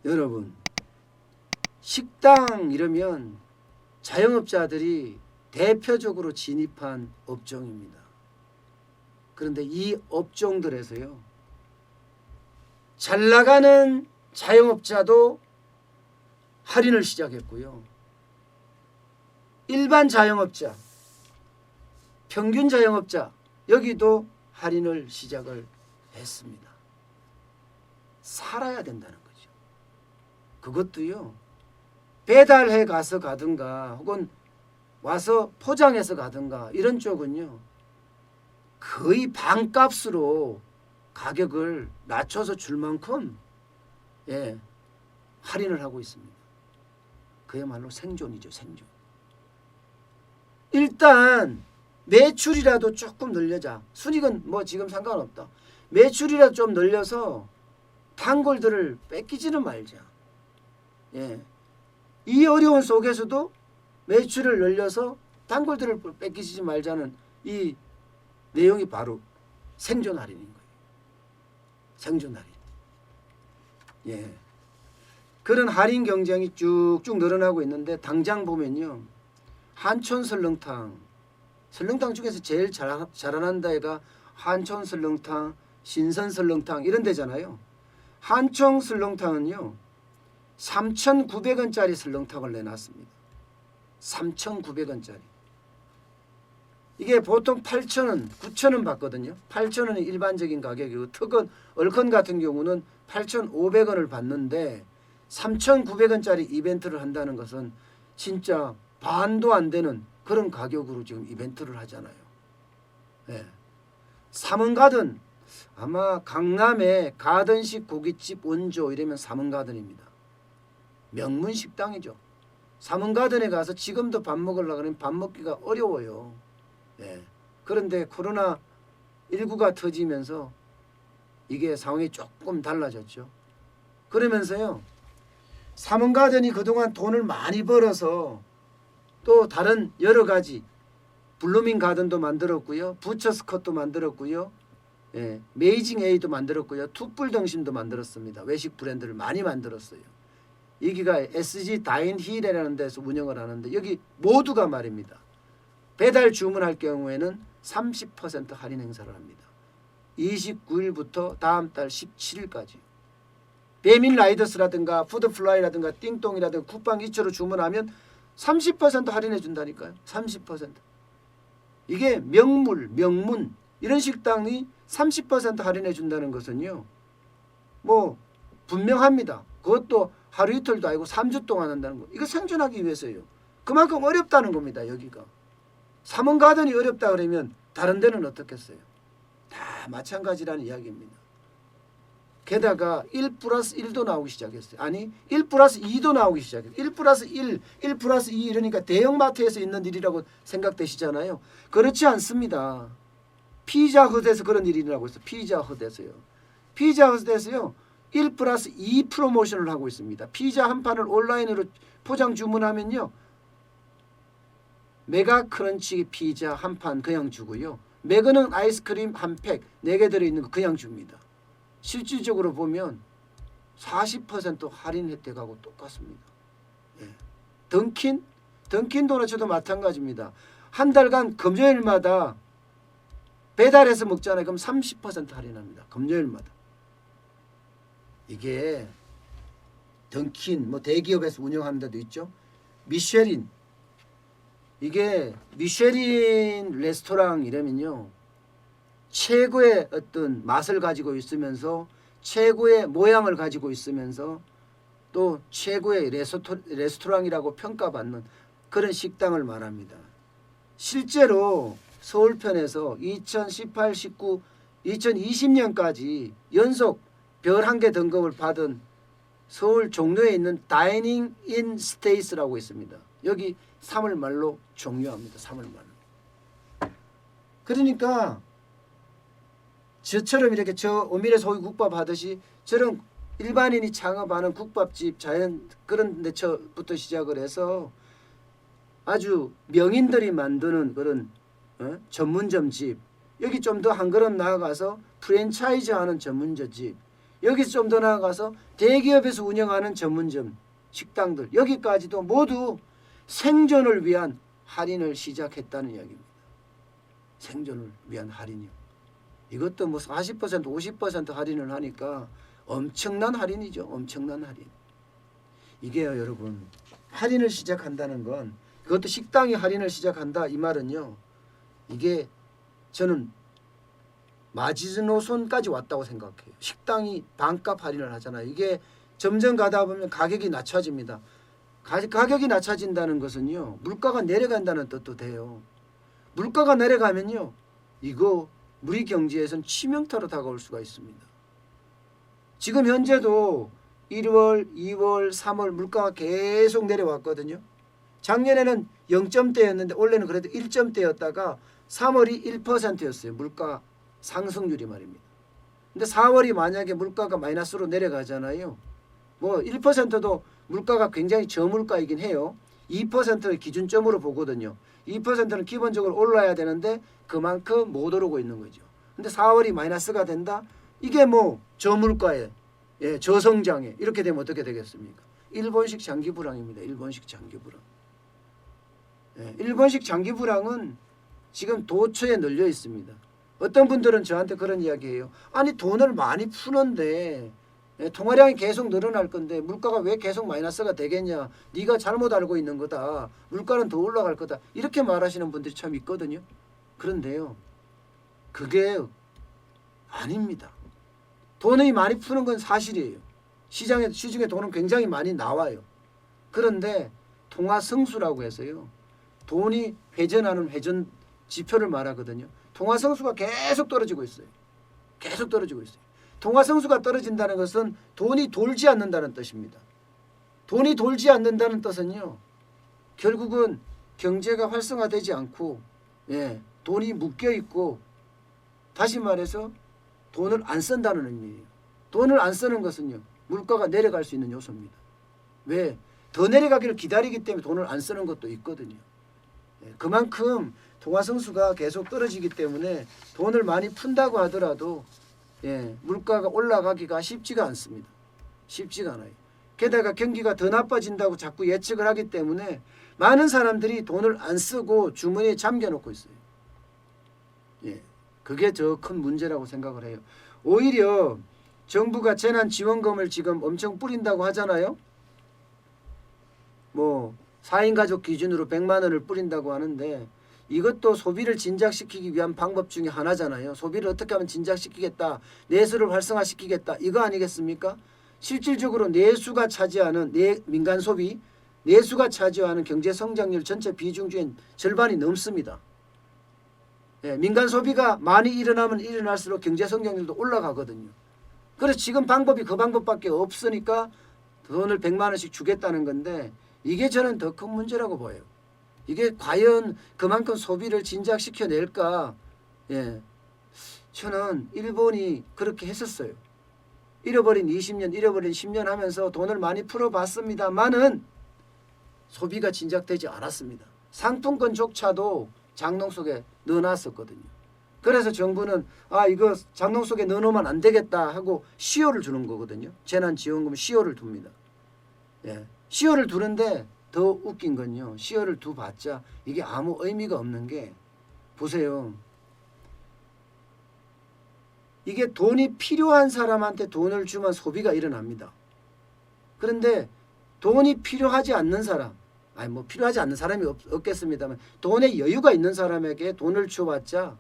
여러분, 식당 이러면 자영업자들이 대표적으로 진입한 업종입니다. 그런데 이 업종들에서요, 잘 나가는 자영업자도 할인을 시작했고요. 일반 자영업자, 평균 자영업자, 여기도 할인을 시작을 했습니다. 살아야 된다는 거죠. 그것도요, 배달해 가서 가든가 혹은 와서 포장해서 가든가 이런 쪽은요, 거의 반값으로 가격을 낮춰서 줄 만큼 할인을 하고 있습니다. 그야말로 생존이죠, 생존. 일단 매출이라도 조금 늘려자. 순익은 뭐 지금 상관없다. 매출이라도 좀 늘려서 단골들을 뺏기지는 말자. 이 어려운 속에서도 매출을 늘려서 단골들을 뺏기지 말자는 이 내용이 바로 생존 할인인 거예요. 생존 할인. 그런 할인 경쟁이 쭉쭉 늘어나고 있는데 당장 보면요, 한촌 설렁탕 중에서 제일 잘하는 데가 한촌 설렁탕, 신선 설렁탕 이런 데잖아요. 한촌 설렁탕은요 3,900원짜리 설렁탕을 내놨습니다. 3,900원짜리. 이게 보통 8,000원, 9,000원 받거든요. 8,000원이 일반적인 가격이고 특은 얼큰 같은 경우는 8,500원을 받는데 3,900원짜리 이벤트를 한다는 것은 진짜 반도 안 되는 그런 가격으로 지금 이벤트를 하잖아요. 삼원가든, 아마 강남의 가든식 고깃집 원조 이러면 삼원가든입니다. 명문 식당이죠. 삼원가든에 가서 지금도 밥 먹으려고 하면 밥 먹기가 어려워요. 그런데 코로나19가 터지면서 이게 상황이 조금 달라졌죠. 그러면서요, 삼원가든이 그동안 돈을 많이 벌어서 또 다른 여러 가지 블루밍 가든도 만들었고요, 부처스컷도 만들었고요, 메이징 A도 만들었고요, 툭불등심도 만들었습니다. 외식 브랜드를 많이 만들었어요. 여기가 SG 다인힐이라는 데서 운영을 하는데 여기 모두가 말입니다. 배달 주문할 경우에는 30% 할인 행사를 합니다. 29일부터 다음 달 17일까지. 배민 라이더스라든가 푸드플라이라든가 띵똥이라든가 쿠팡 이처로 주문하면 30% 할인해 준다니까요. 30%. 이게 명문 이런 식당이 30% 할인해 준다는 것은요, 뭐 분명합니다. 그것도 하루 이틀도 아니고 3주 동안 한다는 거. 이거 생존하기 위해서요. 그만큼 어렵다는 겁니다. 여기가. 삼원가든이 어렵다 그러면 다른 데는 어떻겠어요? 다 마찬가지라는 이야기입니다. 게다가 1+1도 나오기 시작했어요. 아니 1+2도 나오기 시작했어요. 1+1, 1+2 이러니까 대형마트에서 있는 일이라고 생각되시잖아요. 그렇지 않습니다. 피자헛에서 그런 일이 일어나고 있어요. 피자헛에서요. 피자헛에서요 1+2 프로모션을 하고 있습니다. 피자 한 판을 온라인으로 포장 주문하면요, 메가 크런치 피자 한 판 그냥 주고요, 매그넘 아이스크림 한 팩 4개 들어있는 거 그냥 줍니다. 실질적으로 보면 40% 할인 혜택하고 똑같습니다. 던킨 도너츠도 마찬가지입니다. 한 달간 금요일마다 배달해서 먹잖아요. 그럼 30% 할인합니다. 금요일마다. 이게 던킨, 뭐 대기업에서 운영하는 데도 있죠. 미쉐린. 이게 미쉐린 레스토랑 이러면요, 최고의 어떤 맛을 가지고 있으면서 최고의 모양을 가지고 있으면서 또 최고의 레스토랑이라고 평가받는 그런 식당을 말합니다. 실제로 서울편에서 2018, 19, 2020년까지 연속 별 1개 등급을 받은 서울 종로에 있는 다이닝 인 스테이스라고 있습니다. 여기 3월 말로 종료합니다. 3월 말로. 그러니까 저처럼 이렇게 저 오미래 소위 국밥 하듯이 저런 일반인이 창업하는 국밥집, 자연 그런 데부터 시작을 해서 아주 명인들이 만드는 그런 전문점 집, 여기 좀 더 한 걸음 나아가서 프랜차이즈 하는 전문점 집, 여기서 좀 더 나아가서 대기업에서 운영하는 전문점, 식당들 여기까지도 모두 생존을 위한 할인을 시작했다는 이야기입니다. 생존을 위한 할인이요. 이것도 뭐 40%, 50% 할인을 하니까 엄청난 할인이죠. 엄청난 할인. 이게요, 여러분. 할인을 시작한다는 건, 그것도 식당이 할인을 시작한다 이 말은요, 이게 저는 마지노선까지 왔다고 생각해요. 식당이 반값 할인을 하잖아요. 이게 점점 가다 보면 가격이 낮춰집니다. 가격이 낮춰진다는 것은요, 물가가 내려간다는 뜻도 돼요. 물가가 내려가면요, 이거 우리 경제에선 치명타로 다가올 수가 있습니다. 지금 현재도 1월, 2월, 3월 물가가 계속 내려왔거든요. 작년에는 0점대였는데 올해는 그래도 1점대였다가 3월이 1%였어요. 물가 상승률이 말입니다. 근데 4월이 만약에 물가가 마이너스로 내려가잖아요. 뭐 1%도 물가가 굉장히 저물가이긴 해요. 2%를 기준점으로 보거든요. 2%는 기본적으로 올라야 되는데 그만큼 못 오르고 있는 거죠. 근데 4월이 마이너스가 된다? 이게 뭐 저물가에, 예, 저성장에 이렇게 되면 어떻게 되겠습니까? 일본식 장기 불황입니다. 일본식 장기 불황. 예, 일본식 장기 불황은 지금 도처에 널려 있습니다. 어떤 분들은 저한테 그런 이야기해요. 아니 돈을 많이 푸는데, 예, 통화량이 계속 늘어날 건데 물가가 왜 계속 마이너스가 되겠냐. 네가 잘못 알고 있는 거다. 물가는 더 올라갈 거다. 이렇게 말하시는 분들이 참 있거든요. 그런데요, 그게 아닙니다. 돈이 많이 푸는 건 사실이에요. 시중에 돈은 굉장히 많이 나와요. 그런데 통화성수라고 해서요, 돈이 회전하는 회전 지표를 말하거든요. 통화성수가 계속 떨어지고 있어요. 계속 떨어지고 있어요. 통화성수가 떨어진다는 것은 돈이 돌지 않는다는 뜻입니다. 돈이 돌지 않는다는 뜻은요, 결국은 경제가 활성화되지 않고, 예, 돈이 묶여 있고, 다시 말해서 돈을 안 쓴다는 의미예요. 돈을 안 쓰는 것은요, 물가가 내려갈 수 있는 요소입니다. 왜? 더 내려가기를 기다리기 때문에 돈을 안 쓰는 것도 있거든요. 예, 그만큼 통화성수가 계속 떨어지기 때문에 돈을 많이 푼다고 하더라도, 예, 물가가 올라가기가 쉽지가 않습니다. 쉽지가 않아요. 게다가 경기가 더 나빠진다고 자꾸 예측을 하기 때문에 많은 사람들이 돈을 안 쓰고 주머니에 잠겨놓고 있어요. 예, 그게 더 큰 문제라고 생각을 해요. 오히려 정부가 재난지원금을 지금 엄청 뿌린다고 하잖아요. 뭐 4인 가족 기준으로 100만 원을 뿌린다고 하는데, 이것도 소비를 진작시키기 위한 방법 중에 하나잖아요. 소비를 어떻게 하면 진작시키겠다, 내수를 활성화시키겠다, 이거 아니겠습니까? 실질적으로 내수가 차지하는 민간 소비, 내수가 차지하는 경제 성장률 전체 비중 중에 절반이 넘습니다. 예, 민간 소비가 많이 일어나면 일어날수록 경제 성장률도 올라가거든요. 그래서 지금 방법이 그 방법밖에 없으니까 돈을 100만 원씩 주겠다는 건데, 이게 저는 더 큰 문제라고 보여요. 이게 과연 그만큼 소비를 진작시켜낼까? 예, 저는 일본이 그렇게 했었어요. 잃어버린 20년, 잃어버린 10년 하면서 돈을 많이 풀어봤습니다만은 소비가 진작되지 않았습니다. 상품권조차도 장롱 속에 넣어놨었거든요. 그래서 정부는 이거 장롱 속에 넣어놓으면 안 되겠다 하고 시효를 주는 거거든요. 재난지원금 시효를 둡니다. 예, 시효를 두는데 더 웃긴 건요, 시효를 두봤자 이게 아무 의미가 없는 게, 보세요. 이게 돈이 필요한 사람한테 돈을 주면 소비가 일어납니다. 그런데 돈이 필요하지 않는 사람, 뭐 필요하지 않는 사람이 없겠습니다만 돈에 여유가 있는 사람에게 돈을 줘봤자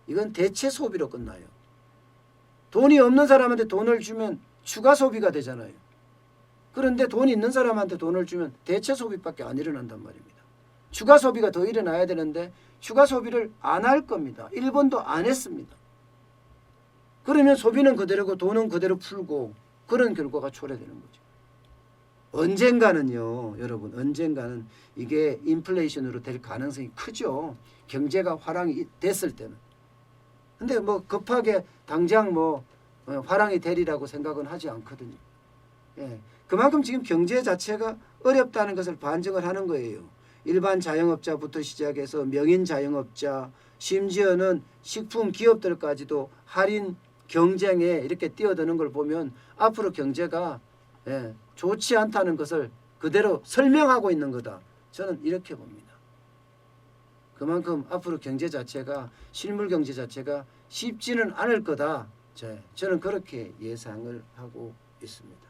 이건 대체 소비로 끝나요. 돈이 없는 사람한테 돈을 주면 추가 소비가 되잖아요. 그런데 돈이 있는 사람한테 돈을 주면 대체 소비밖에 안 일어난단 말입니다. 추가 소비가 더 일어나야 되는데 추가 소비를 안 할 겁니다. 일본도 안 했습니다. 그러면 소비는 그대로고 돈은 그대로 풀고 그런 결과가 초래되는 거죠. 언젠가는요, 여러분, 언젠가는 이게 인플레이션으로 될 가능성이 크죠. 경제가 화랑이 됐을 때는. 근데 뭐 급하게 당장 뭐 화랑이 되리라고 생각은 하지 않거든요. 예, 그만큼 지금 경제 자체가 어렵다는 것을 반증을 하는 거예요. 일반 자영업자부터 시작해서 명인 자영업자, 심지어는 식품 기업들까지도 할인 경쟁에 이렇게 뛰어드는 걸 보면 앞으로 경제가 좋지 않다는 것을 그대로 설명하고 있는 거다. 저는 이렇게 봅니다. 그만큼 앞으로 경제 자체가 실물 경제 자체가 쉽지는 않을 거다. 저는 그렇게 예상을 하고 있습니다.